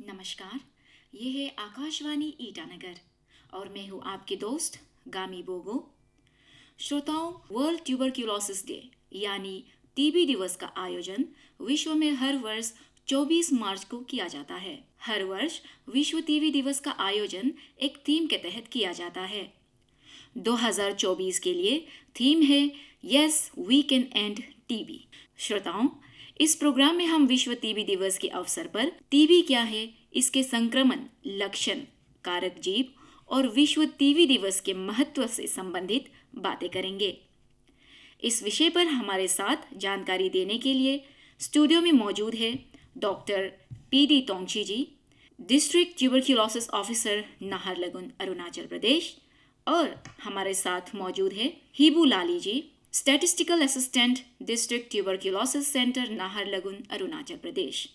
नमस्कार, ये है आकाशवाणी ईटानगर और मैं हूँ आपकी दोस्त गामी बोगो। श्रोताओं, वर्ल्ड ट्यूबरक्यूलोसिस डे यानी टीबी दिवस का आयोजन विश्व में हर वर्ष 24 मार्च को किया जाता है। हर वर्ष विश्व टीबी दिवस का आयोजन एक थीम के तहत किया जाता है। 2024 के लिए थीम है yes we can end TB. श्रोताओं, इस प्रोग्राम में हम विश्व टीबी दिवस के अवसर पर टीबी क्या है, इसके संक्रमण, लक्षण, कारक जीव और विश्व टीबी दिवस के महत्व से संबंधित बातें करेंगे। इस विषय पर हमारे साथ जानकारी देने के लिए स्टूडियो में मौजूद है doctor PD Tongchi ji, district tuberculosis officer Naharlagun, Arunachal Pradesh, और हमारे साथ मौजूद है Hibu Lali ji, statistical assistant, district tuberculosis centre, Naharlagun, Arunachal Pradesh.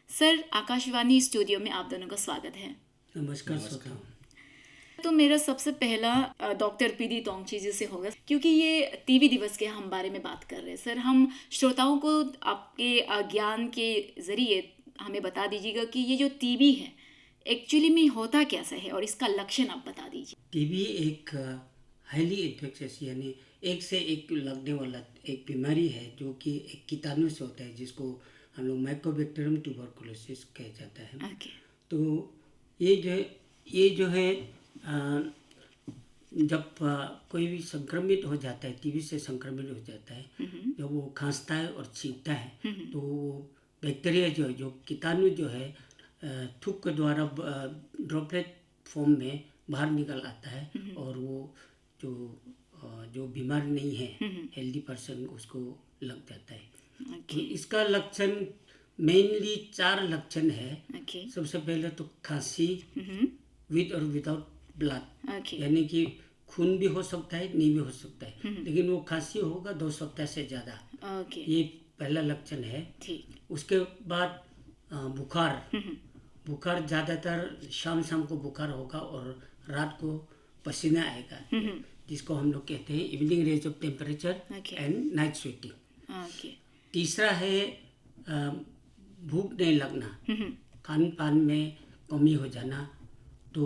Sir, Akashvani studio में आप दोनों का स्वागत है। नमस्कार श्रोताओं। तो मेरा सबसे पहला डॉक्टर पीडी तोंगची जी से होगा, क्योंकि ये टीबी दिवस के हम बारे में बात कर रहे हैं। सर, हम श्रोताओं को आपके ज्ञान के जरिए हमें बता दीजिएगा कि ये जो टीबी है एक्चुअली में होता कैसा है और इसका लक्षण आप बता दीजिए। टीबी एक हाईली इन्फेक्शियस यानी एक से एक लगने वाला एक बीमारी है जो कि एक कीटाणु से होता है, जिसको हम लोग माइकोबैक्टीरियम ट्यूबरकुलोसिस कहा जाता है। तो ये जो है जब कोई भी संक्रमित हो जाता है, टीबी से संक्रमित हो जाता है, जब वो खांसता है और छींकता है तो वो बैक्टीरिया जो कीटाणु जो है थूक के द्वारा ड्रॉपलेट फॉर्म में बाहर निकल आता है और वो जो बीमार नहीं है, हेल्दी पर्सन, उसको लग जाता है। तो इसका लक्षण मेनली 4 लक्षण है। सबसे पहले तो खांसी विद और विदाउट ब्लड, यानी कि खून भी हो सकता है, नहीं भी हो सकता है, लेकिन वो खांसी होगा 2 सप्ताह से ज़्यादा। ये पहला लक्षण है। उसके बाद बुखार ज़्यादातर शाम को बुखार होगा और रात को पसीना आएगा, जिसको हम लोग कहते हैं evening range of temperature and night sweating. तीसरा है भूख नहीं लगना, खान पान में कमी हो जाना, तो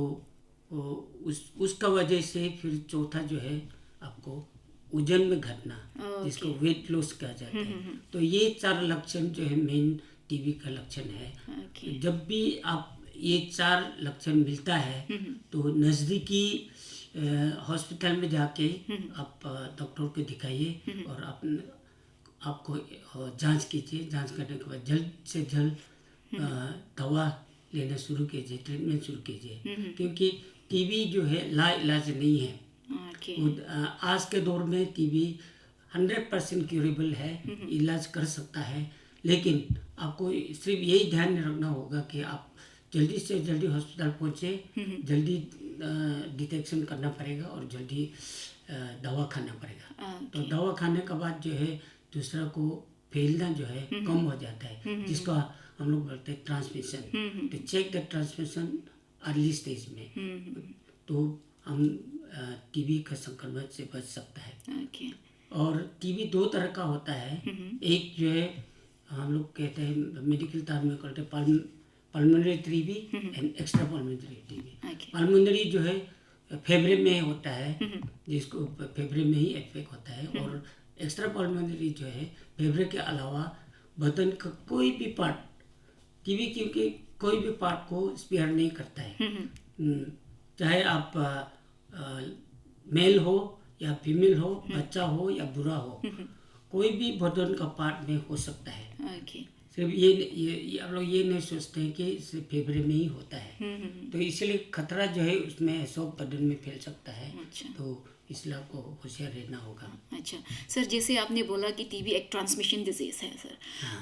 उसका वजह से फिर चौथा जो है आपको वजन में घटना, जिसको वेट लॉस कहा जाता है। तो ये 4 लक्षण जो है मेन टीबी का लक्षण है। जब भी आप ये 4 लक्षण मिलता है तो नज़दीकी हॉस्पिटल में जाके आप डॉक्टर को दिखाइए और आपको जांच कीजिए। जांच करने के बाद जल्द से जल्द दवा लेना शुरू कीजिए, ट्रीटमेंट शुरू कीजिए, क्योंकि टीबी जो है लाइलाज नहीं है। आज के दौर में टीबी 100% क्यूरेबल है, इलाज कर सकता है, लेकिन आपको सिर्फ यही ध्यान रखना होगा कि आप जल्दी से जल्दी हॉस्पिटल पहुँचे, जल्दी डिटेक्शन करना पड़ेगा और जल्दी दवा खाना पड़ेगा। तो दवा खाने के बाद जो है दूसरा को फैलना जो है कम हो जाता है, जिसका हम लोग बोलते हैं ट्रांसमिशन। तो check the transmission early stage में, तो हम टीबी का संक्रमण से बच सकता है। और टीबी 2 तरह का होता है। एक जो है हम लोग कहते हैं मेडिकल टर्म में कहते हैं pulmonary TB and extra pulmonary TB. Pulmonary जो है फेफड़े में होता है, जिसको फेफड़े में ही अटैक होता है, और एक्स्ट्रा पल्मोनरी जो है फेफड़े के अलावा बदन का कोई भी पार्ट, टीबी क्योंकि कोई भी पार्ट को स्पेयर नहीं करता है, चाहे आप मेल हो या फीमेल हो, बच्चा हो या बूढ़ा हो, कोई भी बदन का पार्ट में हो सकता है। सिर्फ ये आप लोग ये नहीं सोचते हैं कि सिर्फ फेफड़े में ही होता है। तो इसलिए खतरा जो है उसमें सब बदन में फैल सकता है। तो इसलिए आपको होशियार रहना होगा। अच्छा सर, जैसे आपने बोला कि टीबी एक ट्रांसमिशन डिजीज है सर,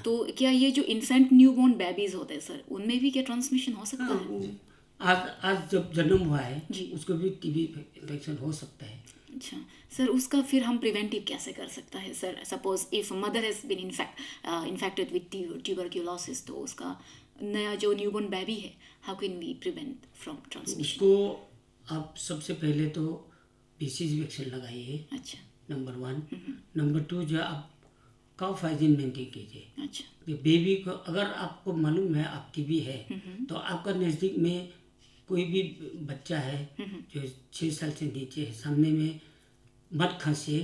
तो क्या ये जो इन्फेंट न्यूबॉर्न बेबीज होते हैं सर, उनमें भी क्या ट्रांसमिशन हो सकता है? आज जब जन्म हुआ है उसको भी टीबी इन्फेक्शन हो सकता है। अच्छा सर, उसका फिर हम प्रिवेंटिव कैसे कर सकता है sir? Suppose if mother has been infected with tuberculosis, तो उसका नया जो न्यूबॉर्न बेबी है, how can we prevent from transmission? उसको आप सबसे पहले तो बीसीजी वैक्सीन लगाइए। अच्छा, नंबर 1। नंबर 2 जो आप काफ हाइजीन मेंटेन कीजिए। अच्छा। बेबी को अगर आपको मालूम है आप टीबी है तो आपका नज़दीक में कोई भी बच्चा है जो 6 साल से नीचे है, सामने में मत खांसिए।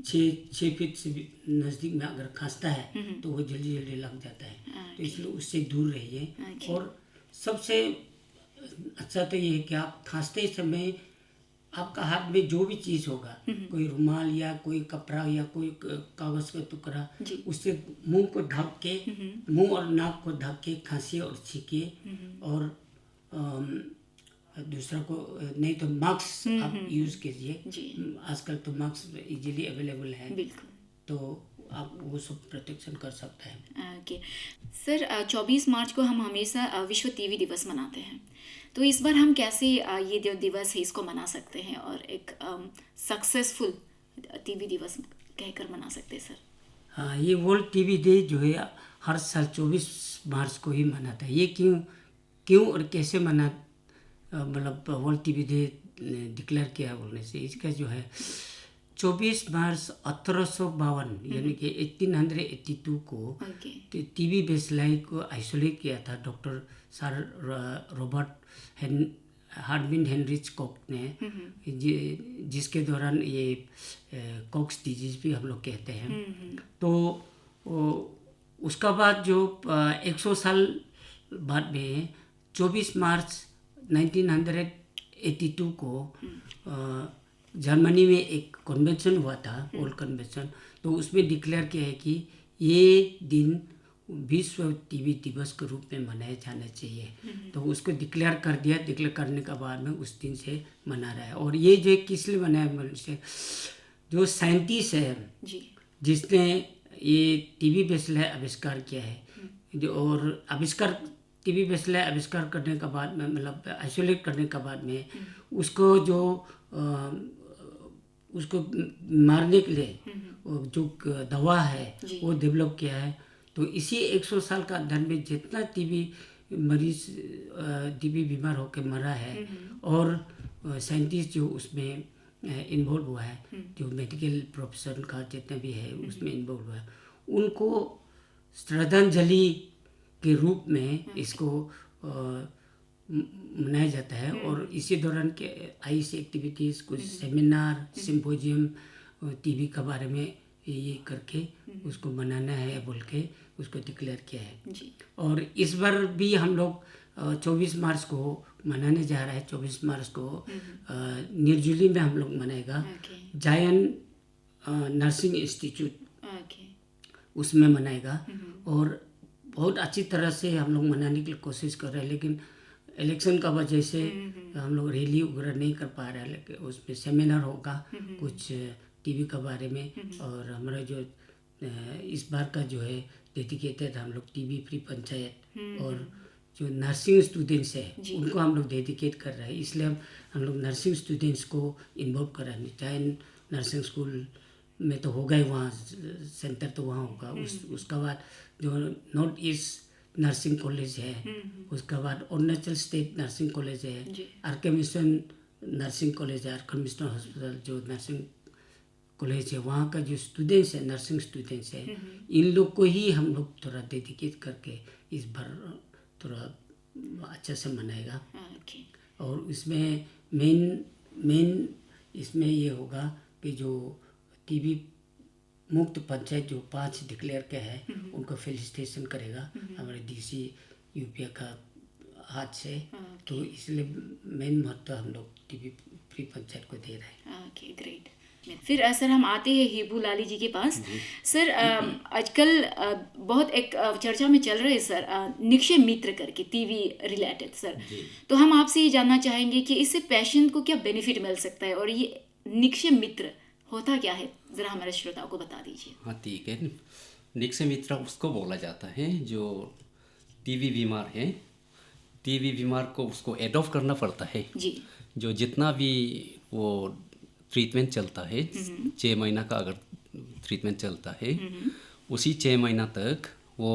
6 फीट से नज़दीक में अगर खांसता है तो वो जल्दी जल्दी लग जाता है, तो इसलिए उससे दूर रहिए। और सबसे अच्छा तो ये है कि आप खांसते समय आपका हाथ में जो भी चीज़ होगा, कोई रुमाल या कोई कपड़ा या कोई कागज़ का टुकड़ा, उससे मुंह को ढक के, मुंह और नाक को ढक के खांसिए और छींकिए। और दूसरा को नहीं तो मास्क आप यूज़ कीजिए। आजकल तो मास्क इजीली अवेलेबल है, तो आप वो सब प्रोटेक्शन कर सकते हैं। ओके सर, 24 मार्च को हम हमेशा विश्व टीबी दिवस मनाते हैं, तो इस बार हम कैसे ये जो दिवस है इसको मना सकते हैं और एक सक्सेसफुल टीबी दिवस कहकर मना सकते हैं सर? हाँ, ये वर्ल्ड टीबी डे जो है हर साल 24 मार्च को ही मनाता है। ये क्यों और कैसे मतलब वर्ल्ड टीबी डे डिक्लेयर किया बोलने से, इसका जो है 24 मार्च 1852 यानी कि 1882 को टीबी बेसिलाई को आइसोलेट किया था doctor sir Robert Hardwin Heinrich Koch ने, जिसके दौरान ये कॉक्स डिजीज भी हम लोग कहते हैं। तो उसका बाद जो 100 साल बाद में 24 मार्च 1982 को जर्मनी में एक कन्वेंशन हुआ था, वर्ल्ड कन्वेंशन, तो उसमें डिक्लेयर किया है कि ये दिन विश्व टीबी दिवस के रूप में मनाया जाना चाहिए। तो उसको डिक्लेयर कर दिया। डिक्लेयर करने के बाद में उस दिन से मना रहा है। और ये जो किस लिए मनाया, से जो साइंटिस्ट है जिसने ये टीबी बेसिलाई आविष्कार किया है, जो और टीबी बेसिलाई आविष्कार करने के बाद में, मतलब आइसोलेट करने के बाद में उसको जो उसको मारने के लिए जो दवा है वो डेवलप किया है। तो इसी 100 साल का अध्ययन में जितना टीबी मरीज टीबी बीमार होकर मरा है और साइंटिस्ट जो उसमें इन्वॉल्व हुआ है, जो मेडिकल प्रोफेशन का जितना भी है उसमें इन्वॉल्व हुआ है, उनको श्रद्धांजलि के रूप में इसको मनाया जाता है। और इसी दौरान के आईस एक्टिविटीज़, कुछ सेमिनार, सिम्पोजियम टीबी के बारे में ये करके उसको मनाना है बोल के उसको डिक्लेयर किया है। और इस बार भी हम लोग 24 मार्च को मनाने जा रहा है। 24 मार्च को निर्जुली में हम लोग मनाएगा, जायन नर्सिंग इंस्टीट्यूट उसमें मनाएगा। और बहुत अच्छी तरह से हम लोग मनाने की कोशिश कर रहे हैं, लेकिन इलेक्शन का वजह से हम लोग रैली वगैरह नहीं कर पा रहे हैं। लेकिन उसमें सेमिनार होगा कुछ टीबी के बारे में। और हमारा जो इस बार का जो है डेडिकेटेड हम लोग टीबी फ्री पंचायत और जो नर्सिंग स्टूडेंट्स है उनको हम लोग डेडिकेट कर रहे हैं। इसलिए हम लोग नर्सिंग स्टूडेंट्स को इन्वॉल्व कर रहे हैं। चाहे नर्सिंग स्कूल में तो होगा ही, वहाँ सेंटर तो वहाँ होगा। उसका बाद जो नॉर्थ ईस्ट नर्सिंग कॉलेज है, उसके बाद अरुणाचल स्टेट नर्सिंग कॉलेज है, आर.के. मिशन नर्सिंग कॉलेज है, आर.के. मिशन हॉस्पिटल जो नर्सिंग कॉलेज है, वहाँ का जो स्टूडेंट्स है, नर्सिंग स्टूडेंट्स है, इन लोग को ही हम लोग थोड़ा डेडिकेट करके इस बार थोड़ा अच्छा से मनाएगा। और इसमें मेन इसमें ये होगा कि जो टीबी मुक्त पंचायत जो 5 डिक्लेयर के है उनको फेलिसिटेशन करेगा हमारे डीसी यूपी का हाथ से। तो इसलिए मेन महत्व हम लोग टीबी फ्री पंचायत को दे रहे हैं। Okay, great. फिर सर हम आते हैं हिबू लाली जी के पास। सर आजकल बहुत एक चर्चा में चल रहा है सर, निक्षय मित्र करके टीबी रिलेटेड सर। तो हम आपसे ये जानना चाहेंगे कि इससे पेशेंट को क्या बेनिफिट मिल सकता है और ये निक्षय मित्र होता क्या है, ज़रा हमारे श्रोताओं को बता दीजिए। हाँ ठीक है, निक्षय मित्र उसको बोला जाता है जो टीबी बीमार है। टीबी बीमार को उसको एडॉप्ट करना पड़ता है जी। जो जितना भी वो ट्रीटमेंट चलता है, 6 महीना का अगर ट्रीटमेंट चलता है, उसी 6 महीना तक वो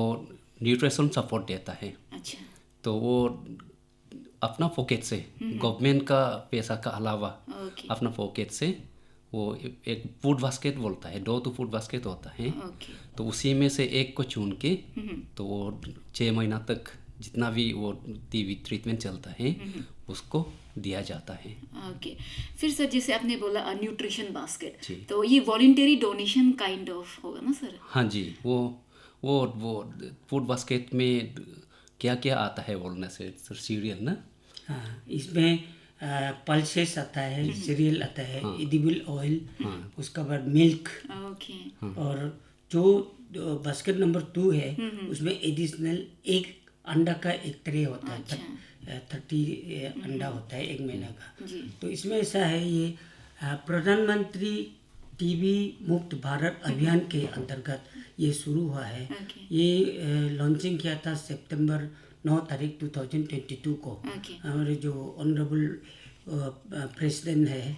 न्यूट्रिशन सपोर्ट देता है। अच्छा। तो वो अपना पॉकेट से, गवर्नमेंट का पैसा का अलावा अपना पॉकेट से वो एक फूड बास्केट बोलता है, 2 तो फूड बास्केट होता है। ओके। तो उसी में से एक को चुन के तो वो 6 महीना तक जितना भी वो टीबी ट्रीटमेंट चलता है उसको दिया जाता है। ओके। फिर सर जैसे आपने बोला न्यूट्रिशन बास्केट, जी। तो ये वॉलंटरी डोनेशन काइंड ऑफ होगा ना सर? हाँ जी, वो फूड बास्केट में क्या क्या आता है बोलने से सर, सीरियल ना? हाँ, इसमें पल्सेस आता है, सीरियल आता है, एडिबल ऑयल, उसका बाद मिल्क, ओके। और जो बास्केट नंबर 2 है उसमें एडिशनल एक अंडा का एक ट्रे होता है। 30 अंडा होता है 1 महीना का। जी। तो इसमें ऐसा है, ये प्रधानमंत्री टीबी मुक्त भारत अभियान के अंतर्गत ये शुरू हुआ है। ओके। ये लॉन्चिंग किया था सितंबर 9 तारीख 2022 को। ओके। हमारे जो ऑनरेबल प्रेसिडेंट है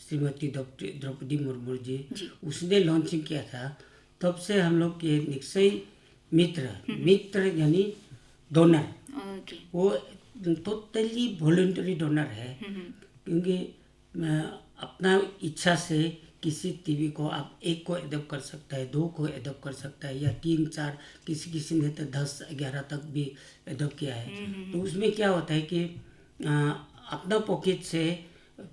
श्रीमती द्रौपदी मुर्मू जी, उसने लॉन्चिंग किया था। तब से हम लोग ये निक्षय मित्र यानी डोनर, ओके। वो टोटली वॉलंटरी डोनर है। क्योंकि अपना इच्छा से किसी टीबी को आप 1 को एडॉप्ट कर सकता है, 2 को एडॉप्ट कर सकता है, या 3, 4, किसी ने तो 10, 11 तक भी एडॉप्ट किया है। तो उसमें क्या होता है कि अपना पॉकेट से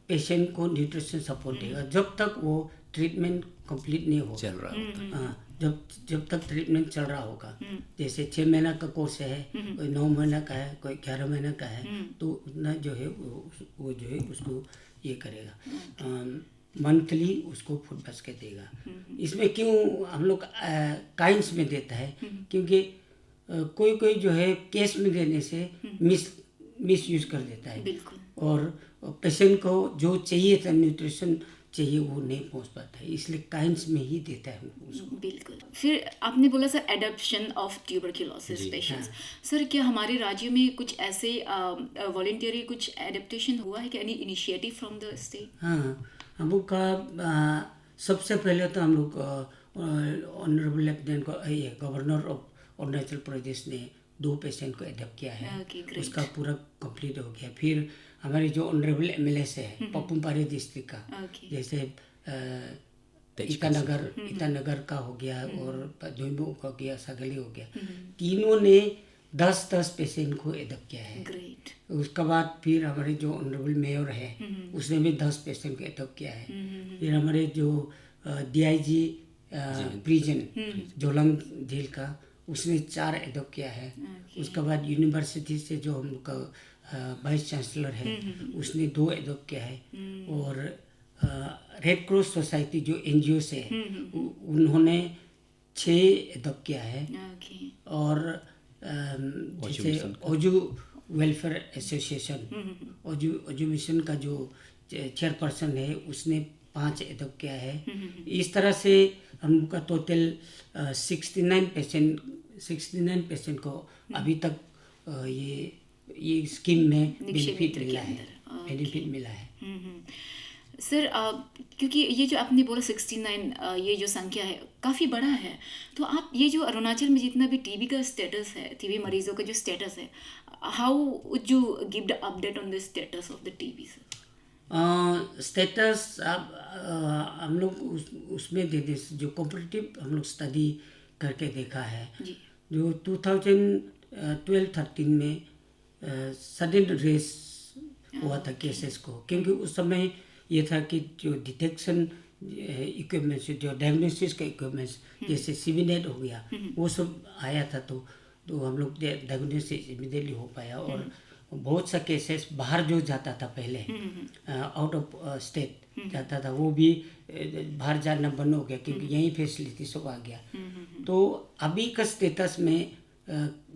पेशेंट को न्यूट्रिशन सपोर्ट देगा जब तक वो ट्रीटमेंट कंप्लीट नहीं हो चल रहा होता है। जब तक ट्रीटमेंट चल रहा होगा। जैसे 6 महीना का कोर्स है, कोई 9 महीना का है, कोई 11 महीना का है, तो उतना जो है वो जो है उसको ये करेगा, मंथली उसको फूड बास्केट देगा। इसमें क्यों हम लोग काइंड्स में देता है, क्योंकि कोई जो है कैश में देने से मिस यूज कर देता है। बिल्कुल। और पेशेंट को जो चाहिए था, न्यूट्रिशन चाहिए, वो नहीं पहुंच पाता है, इसलिए काइंड्स में ही देता है उसको। बिल्कुल। फिर आपने बोला sir adoption of tuberculosis patients, sir क्या हमारे राज्य में कुछ ऐसे वॉलंटियरी कुछ एडेप्टेशन हुआ है कि any initiative from the state? हाँ, हम लोग का सबसे पहले तो हम लोग ऑनरेबल लेफ्टिनेंट को गवर्नर ऑफ अरुणाचल प्रदेश ने 2 पेशेंट को एडॉप्ट किया है। Okay, great. उसका पूरा कंप्लीट हो गया। फिर हमारे जो ऑनरेबल एमएलए है पपुमपारे डिस्ट्रिक्ट का, Okay. जैसे ईटानगर का हो गया, और दोईमुख हो गया, सागली हो गया, तीनों ने 10-10 पेशेंट को एडॉप्ट किया है। ग्रेट। उसके बाद फिर हमारे जो ऑनरेबल मेयर है उसने भी 10 पेशेंट को एडॉप्ट किया है। फिर हमारे जो डीआईजी प्रिजन जोलंग जेल का, उसने 4 एडॉप्ट किया है। उसके बाद यूनिवर्सिटी से जो हम लोग का वाइस चांसलर है उसने 2 एडॉप्ट किया है। और रेड क्रॉस सोसाइटी जो एनजीओ से है उन्होंने 6 एडॉप्ट किया है। ओके। और जैसे ओजू वेलफेयर एसोसिएशन, ओजू मिशन का जो चेयरपर्सन है उसने 5 एडॉप्ट किया है। इस तरह से हम लोग का टोटल 69 पेशेंट को अभी तक ये स्कीम में बेनिफिट मिला है। सर क्योंकि ये जो आपने बोला 69 ये जो संख्या है काफ़ी बड़ा है, तो आप ये जो अरुणाचल में जितना भी टीबी का स्टेटस है, टीबी मरीजों का जो स्टेटस है, how would you give the update on the status of the TB sir? Status अब हम लोग उसमें दे दे, जो कॉम्पिटिटिव हम लोग स्टडी करके देखा है जी। जो 2012-13 में सडन रेस हुआ था केसेस को, क्योंकि उस समय ये था कि जो डिटेक्शन इक्विपमेंट्स, जो डायग्नोसिस का इक्विपमेंट्स जैसे सीवीनेट हो गया, वो सब आया था, तो हम लोग डायग्नोसिस इमीडिएटली हो पाया। और बहुत सा केसेस बाहर जो जाता था पहले, आउट ऑफ स्टेट जाता था, वो भी बाहर जाना बंद हो गया क्योंकि यही फैसिलिटी सब आ गया। तो अभी का स्टेटस में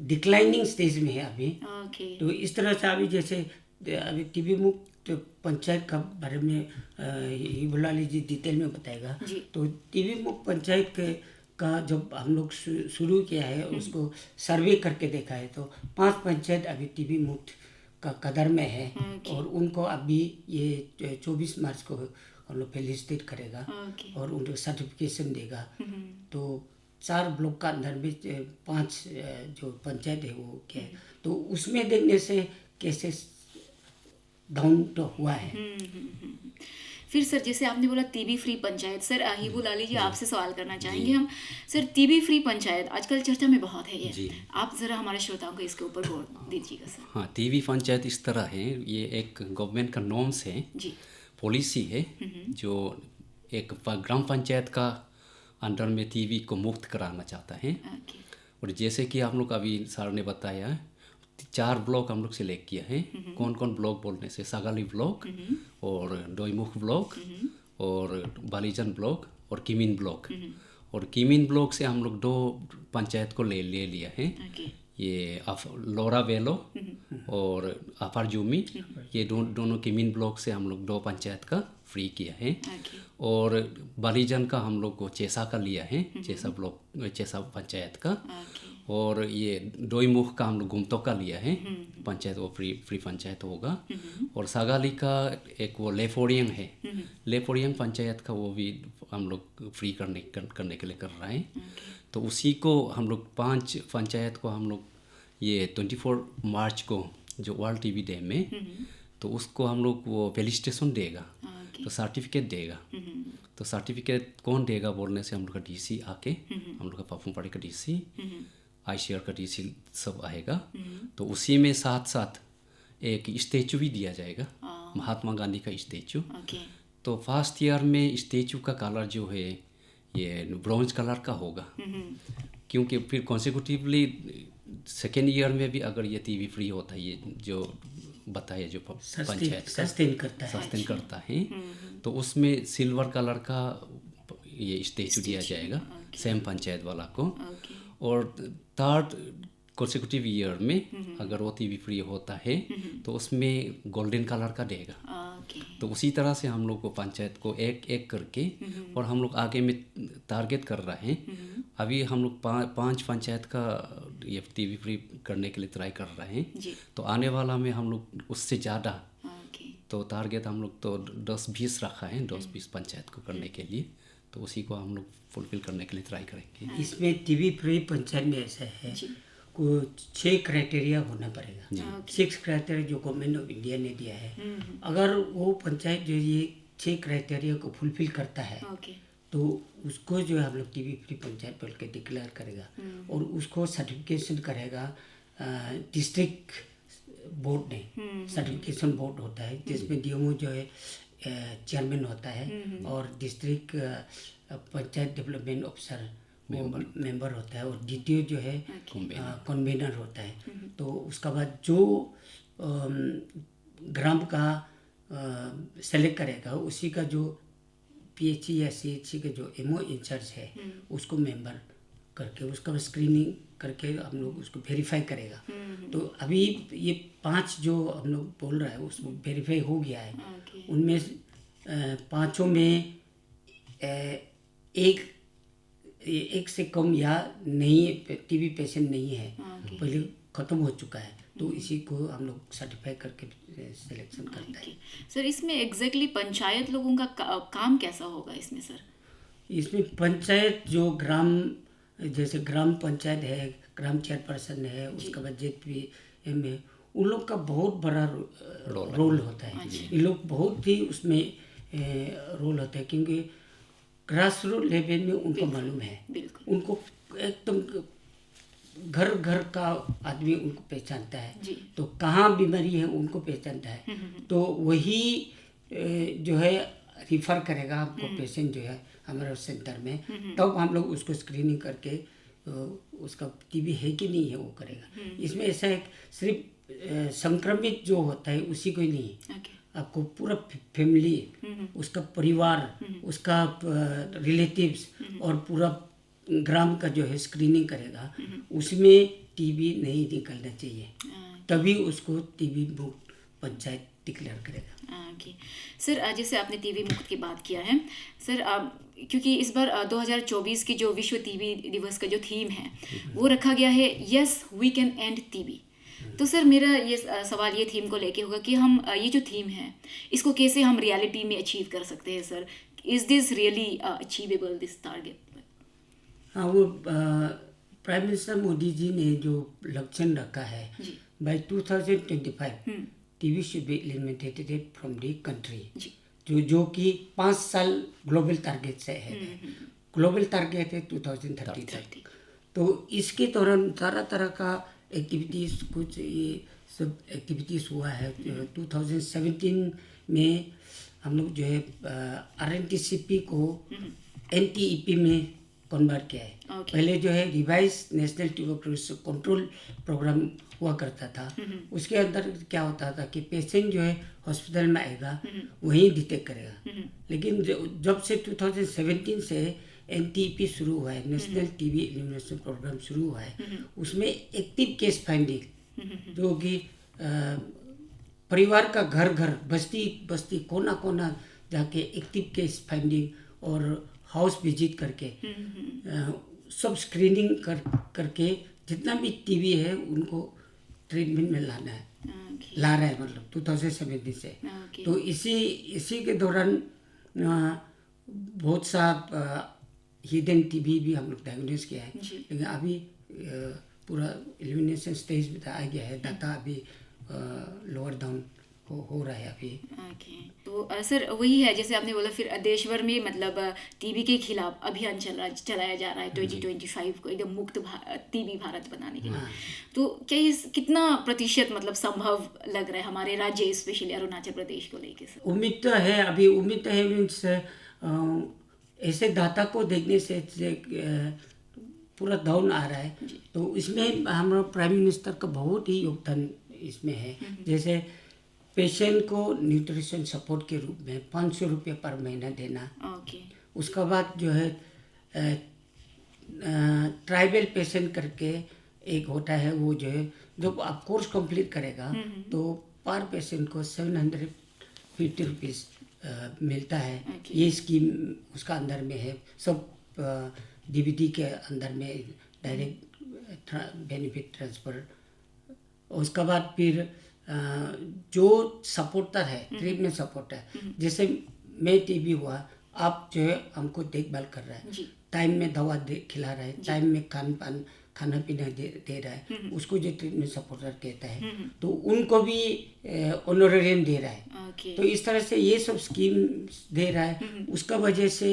डिक्लाइनिंग स्टेज में है अभी। तो इस तरह से अभी जैसे अभी टीबी मुक्त पंचायत का बारे में हिबुल्ला अली जी डिटेल में बताएगा। तो टीबी मुक्त पंचायत का जब हम लोग शुरू किया है, उसको सर्वे करके देखा है, तो 5 पंचायत अभी टीबी मुक्त का कदर में है। और उनको अभी ये 24 मार्च को हम लोग फेलिसिटेट करेगा और उनको सर्टिफिकेशन देगा। तो 4 ब्लॉक का अंदर में 5 जो पंचायत है वो क्या है, तो उसमें देखने से केसेस डाउन तो हुआ है। फिर सर जैसे आपने बोला TB free panchayat, sir Hibul Ali ji आपसे सवाल करना चाहेंगे हम सर, टीबी फ्री पंचायत आजकल चर्चा में बहुत है ये, आप जरा हमारे श्रोताओं को इसके ऊपर गौर दीजिएगा सर। हाँ, टीबी पंचायत इस तरह है, ये एक गवर्नमेंट का नॉर्म्स है जी, पॉलिसी है जो एक ग्राम पंचायत का अंडर में टीबी को मुक्त कराना चाहता है। और जैसे कि आप लोग अभी सर ने बताया 4 ब्लॉक हम लोग सेलेक्ट किया है। कौन कौन ब्लॉक बोलने से सागाली ब्लॉक और डोईमुख ब्लॉक और बालीजन ब्लॉक और किमिन ब्लॉक। और किमिन ब्लॉक से हम लोग 2 पंचायत को ले लिया है, ये लोरा वेलो और अपर जूमी, ये दोनों किमिन ब्लॉक से हम लोग 2 पंचायत का फ्री किया है। और बालीजन का हम लोग को चेसा का लिया है, चेसा ब्लॉक चेसा पंचायत का। और ये डोईमुख का हम लोग गुमतो का लिया है पंचायत, वो फ्री पंचायत होगा। और सागाली का एक वो लेफोरियंग है, लेफोरियंग पंचायत का वो भी हम लोग फ्री करने के लिए कर रहे हैं। तो उसी को हम लोग 5 पंचायत को हम लोग ये 24 मार्च को जो वर्ल्ड टीबी डे में, तो उसको हम लोग वो फेलिसिटेशन देगा, तो सर्टिफिकेट देगा। तो सर्टिफिकेट कौन देगा बोलने से हम लोग का डीसी आके, हम लोग का पापुमपाड़ी का डीसी, ICR का डीसी सब आएगा। तो उसी में साथ साथ एक स्टैचू भी दिया जाएगा, महात्मा गांधी का स्टैचू। तो फर्स्ट ईयर में स्टैचू का कलर जो है ये ब्रॉन्ज कलर का होगा, क्योंकि फिर कॉन्सिक्यूटिवली सेकेंड ईयर में भी अगर ये टीबी फ्री होता है, ये जो बताया जो पंचायत सस्टेन करता है, तो उसमें सिल्वर कलर का ये स्टैचू दिया जाएगा सेम पंचायत वाला को। और 3rd कॉन्सिक्यूटिव ईयर में अगर वो टीबी फ्री होता है तो उसमें गोल्डन कलर का देगा। तो उसी तरह से हम लोग को पंचायत को एक एक करके, और हम लोग आगे में टारगेट कर रहे हैं। अभी हम लोग 5 पंचायत का ये टीबी फ्री करने के लिए ट्राई कर रहे हैं। तो आने वाला में हम लोग उससे ज़्यादा, तो टारगेट हम लोग तो 10-20 रखा है, 10-20 पंचायत को करने के लिए। तो उसी को हम लोग फुलफिल करने के लिए ट्राई करेंगे। इसमें टीबी फ्री पंचायत में ऐसा है, कुछ 6 क्राइटेरिया होना पड़ेगा। 6 क्राइटेरिया जो गवर्नमेंट ऑफ इंडिया ने दिया है। अगर वो पंचायत जो ये 6 क्राइटेरिया को फुलफिल करता है तो उसको जो है हम लोग टीबी फ्री पंचायत बोल के डिक्लेयर करेगा, और उसको सर्टिफिकेशन करेगा डिस्ट्रिक्ट बोर्ड ने। सर्टिफिकेशन बोर्ड होता है जिसमें डीएमओ जो है चेयरमैन होता है, और district panchayat development officer member होता है, और डीटीओ जो है कन्वीनर होता है। तो उसका बाद जो ग्राम का सेलेक्ट करेगा, उसी का जो PHC या CHC का जो MO इंचार्ज है उसको मेंबर करके उसका स्क्रीनिंग करके हम लोग उसको वेरीफाई करेगा। तो अभी ये 5 जो हम लोग बोल रहे हैं उसको वेरीफाई हो गया है। उनमें 5 में एक से कम या नहीं टीबी पेशेंट नहीं है, पहले ख़त्म हो चुका है, तो इसी को हम लोग सर्टिफाई करके सिलेक्शन करते हैं। सर इसमें एग्जैक्टली पंचायत लोगों का काम कैसा होगा इसमें सर? इसमें पंचायत जो जैसे ग्राम पंचायत है, ग्राम चेयरपर्सन है, उसके बाद JPM है, उन लोग का बहुत बड़ा रोल होता है। ये लोग बहुत ही उसमें रोल होता है, क्योंकि ग्रास रूट लेवल में उनको मालूम है, उनको एकदम घर घर का आदमी उनको पहचानता है। तो कहाँ बीमारी है उनको पहचानता है, तो वही जो है रिफ़र करेगा हमको पेशेंट जो है हमारे सेंटर में। तब हम लोग उसको स्क्रीनिंग करके उसका टीबी है कि नहीं है वो करेगा। इसमें ऐसा है सिर्फ संक्रमित जो होता है उसी को ही नहीं, आपको पूरा फैमिली, उसका परिवार, उसका रिलेटिव्स और पूरा ग्राम का जो है स्क्रीनिंग करेगा। उसमें टीबी नहीं निकलना चाहिए, तभी उसको टीबी मुक्त पंचायत डिक्लेयर करेगा। सर जैसे आपने टीबी मुक्त की बात किया है सर, क्योंकि इस बार 2024 की जो विश्व टीबी दिवस का जो थीम है वो रखा गया है yes we can end TB. तो सर मेरा ये सवाल ये थीम को लेके होगा कि हम ये जो थीम है इसको कैसे हम रियलिटी में अचीव कर सकते हैं sir? Is this really achievable this target? हाँ, वो प्राइम मिनिस्टर मोदी जी ने जो लक्ष्य रखा है by 2025 TB should be eliminated from the country. जो कि 5 साल ग्लोबल टारगेट से है। ग्लोबल टारगेट है 2030 तक। तो इसके दौरान तरह का एक्टिविटीज़, कुछ ये सब एक्टिविटीज़ हुआ है। 2017 में हम लोग जो है RNTCP को NTEP में कन्वर्ट किया है। पहले जो है revise national tuberculosis control programme हुआ करता था। उसके अंदर क्या होता था कि पेशेंट जो है हॉस्पिटल में आएगा, वहीं डिटेक्ट करेगा। लेकिन जब से 2017 से NTEP शुरू हुआ है, नेशनल टीबी एलिमिनेशन प्रोग्राम शुरू हुआ है, उसमें एक्टिव केस फाइंडिंग, जो कि परिवार का घर घर, बस्ती बस्ती, कोना कोना जाके एक्टिव केस फाइंडिंग और हाउस विजिट करके सब स्क्रीनिंग करके जितना भी टीबी है उनको ट्रीटमेंट में लाना है, ला रहा है, मतलब 2017 से। तो इसी के दौरान बहुत सा हिडन टीबी भी हम लोग डायग्नोस किया है। लेकिन अभी पूरा एलिमिनेशन स्टेज में आ गया है। डाटा अभी लोअर डाउन हो रहा है अभी। तो सर वही है, जैसे आपने बोला, फिर देश भर में मतलब टीबी के खिलाफ अभियान चलाया जा रहा है 2025 को एकदम मुक्त टीबी भारत बनाने के लिए। तो क्या कितना प्रतिशत मतलब संभव लग रहा है हमारे राज्य, स्पेशली अरुणाचल प्रदेश को लेके सर? उम्मीद तो है, अभी उम्मीद तो है। मीन्स ऐसे डाटा को देखने से पूरा डाउन आ रहा है। तो इसमें हमारा प्राइम मिनिस्टर का बहुत ही योगदान इसमें है। जैसे पेशेंट को न्यूट्रिशन सपोर्ट के रूप में 500 रुपये पर महीना देना। उसका बाद जो है ट्राइबल पेशेंट करके एक होता है, वो जो है जब आप कोर्स कंप्लीट करेगा तो पर पेशेंट को 750 रुपीज़ मिलता है। ये स्कीम उसका अंदर में है। सब DBT के अंदर में डायरेक्ट बेनिफिट ट्रांसफ़र। उसका बाद फिर जो सपोर्टर है, ट्रीटमेंट सपोर्टर, जैसे मैं टीबी हुआ, आप जो है हमको देखभाल कर रहा है, टाइम में दवा खिला रहा है, टाइम में खाना पीना दे रहा है, उसको जो ट्रीटमेंट सपोर्टर कहता है, तो उनको भी ऑनरेरियम दे रहा है। तो इस तरह से ये सब स्कीम दे रहा है। उसका वजह से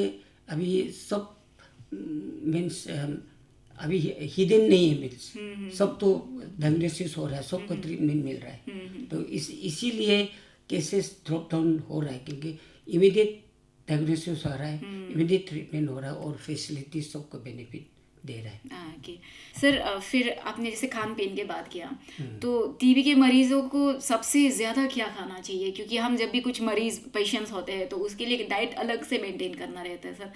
अभी सब मीन्स अभी हिडन नहीं है, मीन्स सब तो डायग्नोसिस हो रहा है, सबको ट्रीटमेंट मिल रहा है। तो इसीलिए केसेस ड्रॉप डाउन हो रहा है, क्योंकि इमीडिएट डायग्नोसिस हो रहा है, इमीडिएट ट्रीटमेंट हो रहा है और फैसिलिटी सबको बेनिफिट दे रहा है। सर फिर आपने जैसे खान पीन की बात किया, तो टीबी के मरीजों को सबसे ज़्यादा क्या खाना चाहिए? क्योंकि हम जब भी कुछ मरीज पेशेंट्स होते हैं तो उसके लिए डाइट अलग से मेंटेन करना रहता है सर।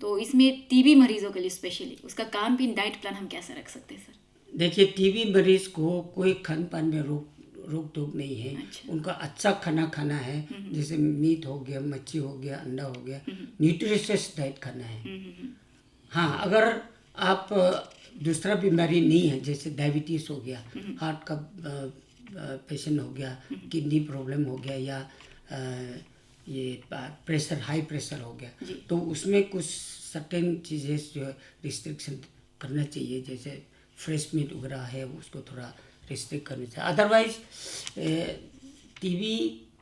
तो इसमें टीबी मरीजों के लिए स्पेशली उसका खान पीन डाइट प्लान हम कैसे रख सकते हैं सर? देखिए, टीबी मरीज को कोई खान पान में रोक टोक नहीं है। उनका अच्छा खाना है, जैसे मीट हो गया, मच्छी हो गया, अंडा हो गया, न्यूट्रिशियस डाइट खाना है। हाँ, अगर आप दूसरा बीमारी नहीं है, जैसे डायबिटीज़ हो गया, हार्ट का पेशेंट हो गया, किडनी प्रॉब्लम हो गया, या ये प्रेशर, हाई प्रेशर हो गया, तो उसमें कुछ सर्टेन चीज़ें जो रिस्ट्रिक्शन करना चाहिए। जैसे फ्रेश मीट वगैरह है, उसको थोड़ा रिस्ट्रिक्ट करना चाहिए। अदरवाइज टीबी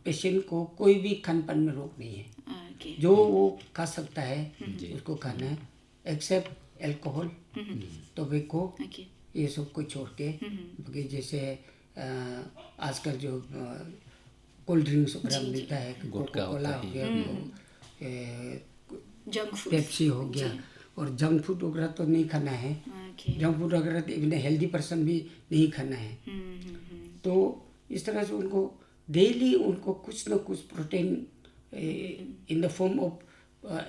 पेशेंट को कोई भी खान पान में रोक नहीं है। जो वो खा सकता है उसको खाना है, एक्सेप्ट एल्कोहल, टोबैको, ये सब को छोड़ के। क्योंकि जैसे आजकल जो कोल्ड ड्रिंक्स वगैरह मिलता है, कोका कोला हो गया, पेप्सी हो गया, और जंक फूड वगैरह तो नहीं खाना है। जंक फूड वगैरह तो इवन हेल्दी पर्सन भी नहीं खाना है। तो इस तरह से उनको डेली उनको कुछ ना कुछ protein in the form of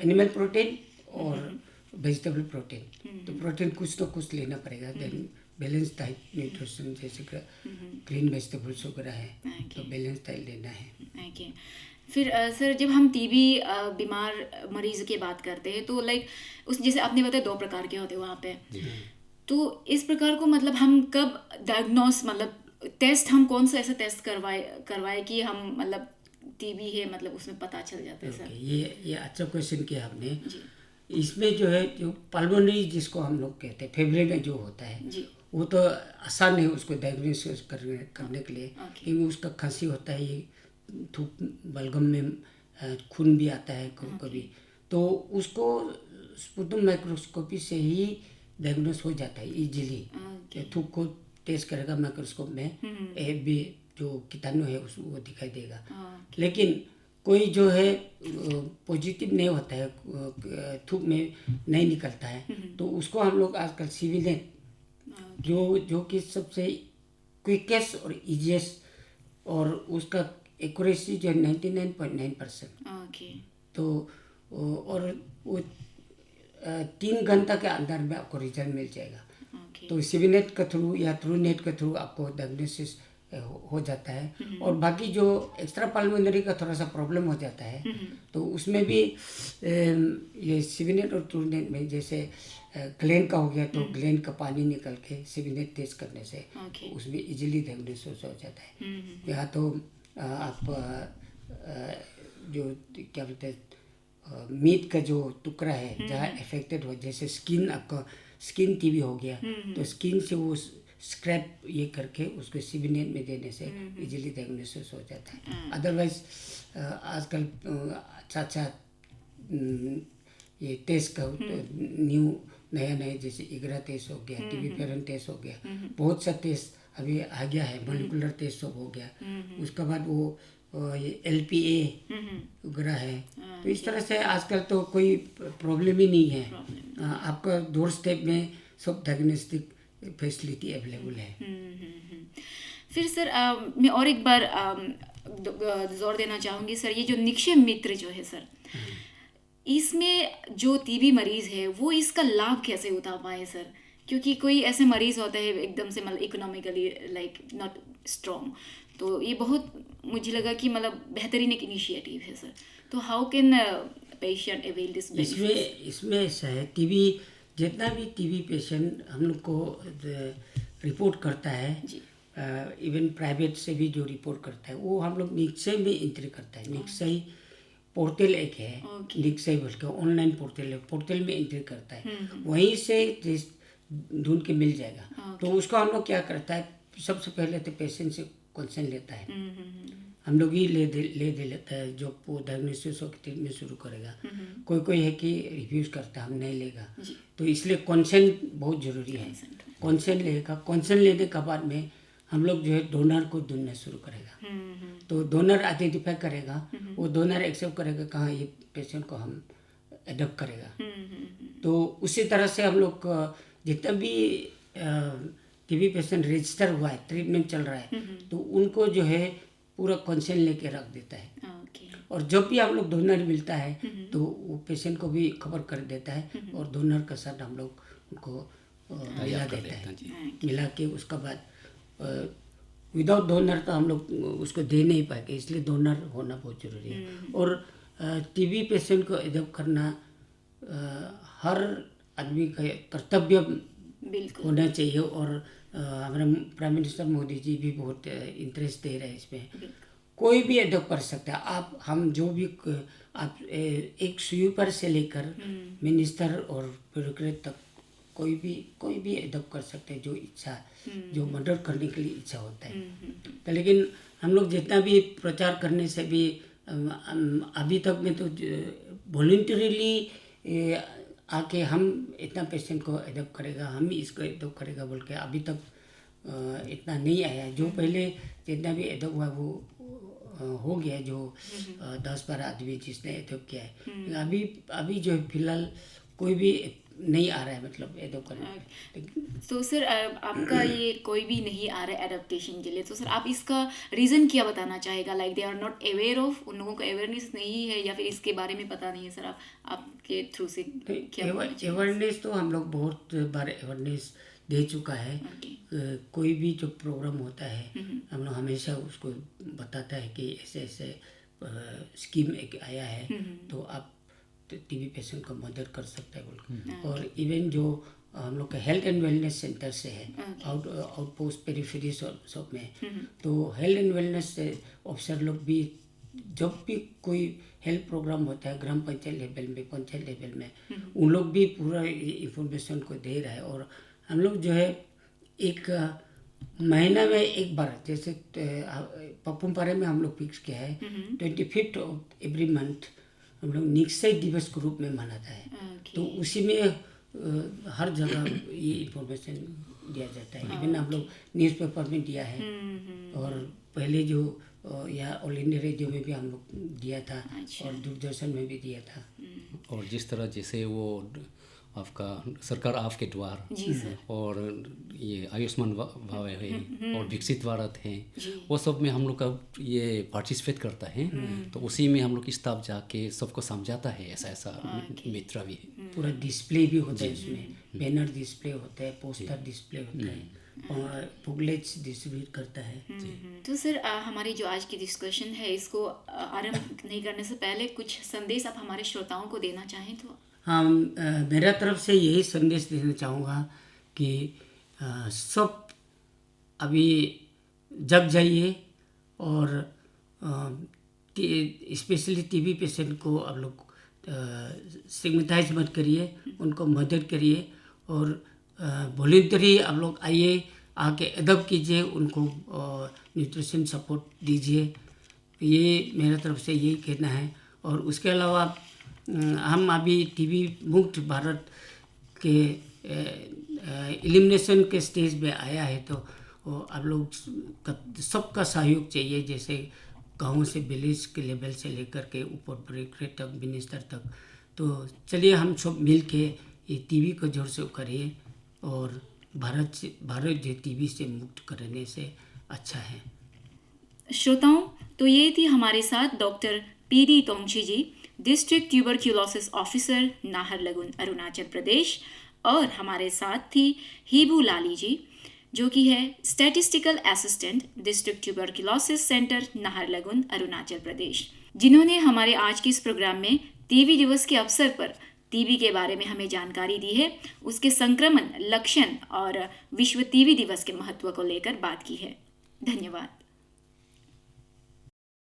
animal protein और वेजिटेबल प्रोटीन, तो प्रोटीन कुछ तो कुछ लेना पड़ेगा। देन बैलेंस डाइट, न्यूट्रिशन, जैसे ग्रीन वेजिटेबल्स वगैरह है, तो बैलेंस डाइट लेना है। फिर सर जब हम टीबी बीमार मरीज की बात करते हैं तो लाइक उस जैसे आपने बताया 2 प्रकार के होते हैं वहाँ पे, तो इस प्रकार को मतलब हम कब डायग्नोस, मतलब टेस्ट हम कौन सा ऐसा टेस्ट करवाए कि हम मतलब टीबी है, मतलब उसमें पता चल जाता है सर? ये अच्छा क्वेश्चन किया आपने। इसमें जो है, जो पल्मोनरी जिसको हम लोग कहते हैं, फेफड़े में जो होता है, वो तो आसान है उसको डायग्नोसिस करने के लिए। क्योंकि उसका खांसी होता है, ये थूक बलगम में खून भी आता है कभी कभी, तो उसको स्पुटम माइक्रोस्कोपी से ही डायग्नोस हो जाता है इजीली। थूक को टेस्ट करेगा माइक्रोस्कोप में, भी जो कीटाणु है उसको वो दिखाई देगा। लेकिन कोई जो है पॉजिटिव नहीं होता है, थूक में नहीं निकलता है, तो उसको हम लोग आजकल सिविनेट जो कि सबसे क्विकेस्ट और इजीएस्ट और उसका एक्यूरेसी जो 99.9%, तो और वो 3 घंटा के अंदर में आपको रिजल्ट मिल जाएगा। तो सिविनेट के थ्रू या थ्रू नेट के थ्रू आपको डायग्नोसिस हो जाता है। और बाकी जो एक्स्ट्रा पल्मोनरी का थोड़ा सा प्रॉब्लम हो जाता है, तो उसमें भी ये सिविनेट और थ्रू नेट में जैसे ग्लैंड का हो गया तो ग्लैंड का पानी निकल के सिविनेट टेस्ट करने से उसमें इजीली डायग्नोसिस हो जाता है। या तो आप जो क्या बोलते हैं मीट का जो टुकड़ा है जहाँ अफेक्टेड हो, जैसे स्किन, आपका स्किन टीबी हो गया तो स्किन से वो स्क्रैप ये करके उसको सिविनेट में देने से इजीली डायग्नोसिस हो जाता है। अदरवाइज आजकल अच्छा ये टेस्ट का नया जैसे इगरा टेस्ट हो गया, टीबी पेरन टेस्ट हो गया, बहुत सा टेस्ट अभी आ गया है, मॉलिक्यूलर टेस्ट सब हो गया। उसके बाद वो ये LPA वगैरह है। तो इस तरह से आजकल तो कोई प्रॉब्लम ही नहीं है, आपका डोर स्टेप में सब डायग्नोस्टिक फैसिलिटी अवेलेबल है। फिर सर मैं और एक बार जोर देना चाहूँगी सर, ये जो निक्षय मित्र जो है सर, इसमें जो टीबी मरीज है वो इसका लाभ कैसे उठा पाए सर? क्योंकि कोई ऐसे मरीज होता है एकदम से मतलब इकोनॉमिकली लाइक नॉट स्ट्रॉन्ग, तो ये बहुत मुझे लगा कि मतलब बेहतरीन एक इनिशिएटिव है सर। तो how can patient avail this? इसमें ऐसा है, टीबी जितना भी टीबी पेशेंट हम लोग को रिपोर्ट करता है, इवन प्राइवेट से भी जो रिपोर्ट करता है वो हम लोग निक्षय में एंट्री करता है। निक्षय पोर्टल एक है, निक्षय बोल के ऑनलाइन पोर्टल है, पोर्टल में एंट्री करता है, वहीं से ढूंढ के मिल जाएगा। तो उसको हम लोग क्या करता है, सबसे पहले तो पेशेंट से कंसर्न लेता है, हम लोग ही ले दे लेता है जो वो डायग्नोसिस और ट्रीटमेंट शुरू करेगा। कोई है कि रिव्यूज करता है, हम नहीं लेगा, तो इसलिए कंसेंट बहुत ज़रूरी है। कंसेंट लेगा, कंसेंट लेने के बाद में हम लोग जो है डोनर को ढूंढना शुरू करेगा। तो डोनर आइडेंटिफाई करेगा, वो डोनर एक्सेप्ट करेगा कहाँ ये पेशेंट को हम एडॉप्ट करेगा। तो उसी तरह से हम लोग जितना भी टीबी पेशेंट रजिस्टर हुआ है, ट्रीटमेंट चल रहा है, तो उनको जो है पूरा कंसेंट लेके रख देता है। और जब भी हम लोग डोनर मिलता है तो वो पेशेंट को भी खबर कर देता है और डोनर के साथ हम लोग उनको मिला देता है। मिला के उसके बाद विदाउट डोनर तो हम लोग उसको दे नहीं पाएंगे, इसलिए डोनर होना बहुत ज़रूरी है। और टीबी पेशेंट को एडॉप्ट करना हर आदमी का कर्तव्य होना चाहिए। और हमारे प्राइम मिनिस्टर मोदी जी भी बहुत इंटरेस्ट दे रहे हैं इसमें। कोई भी एडॉप्ट कर सकता है, आप हम जो भी आप एक स्वीपर से लेकर मिनिस्टर और ब्यूरोक्रेट तक कोई भी एडॉप्ट कर सकते हैं, जो इच्छा जो मदद करने के लिए इच्छा होता है। तो लेकिन हम लोग जितना भी प्रचार करने से भी अभी तक में तो वॉलंटरीली आके हम इतना पेशेंट को एडॉप्ट करेगा, हम इसको एडॉप्ट करेगा बोल के अभी तक इतना नहीं आया। जो पहले जितना भी एडॉप्ट हुआ वो हो गया, जो 10-12 आदमी जिसने एडॉप्ट किया है। अभी जो फिलहाल कोई भी नहीं आ रहा है, मतलब एडॉप्ट करने। तो सर आपका ये कोई भी नहीं आ रहा है एडॉप्टेशन के लिए, तो सर आप इसका रीज़न क्या बताना चाहेगा? Like they are not aware of, उन लोगों को अवेयरनेस नहीं है या फिर इसके बारे में पता नहीं है? सर आपके थ्रू से क्या अवेयरनेस तो हम लोग बहुत बार अवेयरनेस दे चुका है। कोई भी जो प्रोग्राम होता है हम लोग हमेशा उसको बताता है कि ऐसे ऐसे स्कीम एक आया है, तो आप टीबी पेशेंट को मदद कर सकता है बोल। और इवन जो हम लोग का हेल्थ एंड वेलनेस सेंटर से है, आउटपोस्ट पेरिफेरी सब में, तो हेल्थ एंड वेलनेस ऑफिसर लोग भी जब भी कोई हेल्थ प्रोग्राम होता है ग्राम पंचायत लेवल में, पंचायत लेवल में, उन लोग भी पूरा इंफॉर्मेशन को दे रहा है। और हम लोग जो है एक महीना में एक बार, जैसे पपुम पारे में हम लोग फिक्स किया है 25th ऑफ एवरी मंथ हम लोग निक्साई दिवस के रूप में मनाता है। तो उसी में हर जगह ये इन्फॉर्मेशन दिया जाता है। इवन हम लोग न्यूज़पेपर में दिया है और पहले जो या ऑल इंडिया रेडियो में भी हम लोग दिया था और दूरदर्शन में भी दिया था। और जिस तरह जैसे वो आपका सरकार आपके द्वार और ये आयुष्मान भाव है और विकसित भारत है, वो सब में हम लोग का ये पार्टिसिपेट करता है। तो उसी में हम लोग इस तब जाके सबको समझाता है ऐसा मित्र भी है। पूरा डिस्प्ले भी होता है, इसमें बैनर डिस्प्ले होता है, पोस्टर डिस्प्ले होता है और बुकलेट्स डिस्ट्रीब्यूट करता है। तो सर हमारी जो आज की डिस्कशन है इसको आरंभ नहीं करने से पहले कुछ संदेश आप हमारे श्रोताओं को देना चाहें तो? हाँ, मेरा तरफ से यही संदेश देना चाहूँगा कि सब अभी जग जाइए और स्पेशली टीबी पेशेंट को आप लोग स्टिग्मेटाइज मत करिए, उनको मदद करिए और वॉलंटरी आप लोग आइए, आके अडॉप्ट कीजिए, उनको न्यूट्रिशन सपोर्ट दीजिए। ये मेरा तरफ से यही कहना है। और उसके अलावा हम अभी टीबी मुक्त भारत के एलिमिनेशन के स्टेज पे आया है, तो आप लोग सबका सहयोग चाहिए, जैसे गाँव से विलेज के लेवल से लेकर के ऊपर ब्रेक तक, मिनिस्टर तक। तो चलिए हम सब मिल के ये टीबी को जोर से करिए और भारत जो टीबी से मुक्त करने से अच्छा है। श्रोताओं, तो ये थी हमारे साथ doctor PD Tongchi ji, district tuberculosis officer Naharlagun Arunachal Pradesh, और हमारे साथ थी हीबू लाली जी जो कि है statistical assistant district tuberculosis centre Naharlagun Arunachal Pradesh, जिन्होंने हमारे आज के इस प्रोग्राम में टीबी दिवस के अवसर पर टीबी के बारे में हमें जानकारी दी है, उसके संक्रमण, लक्षण और विश्व टीबी दिवस के महत्व को लेकर बात की है। धन्यवाद।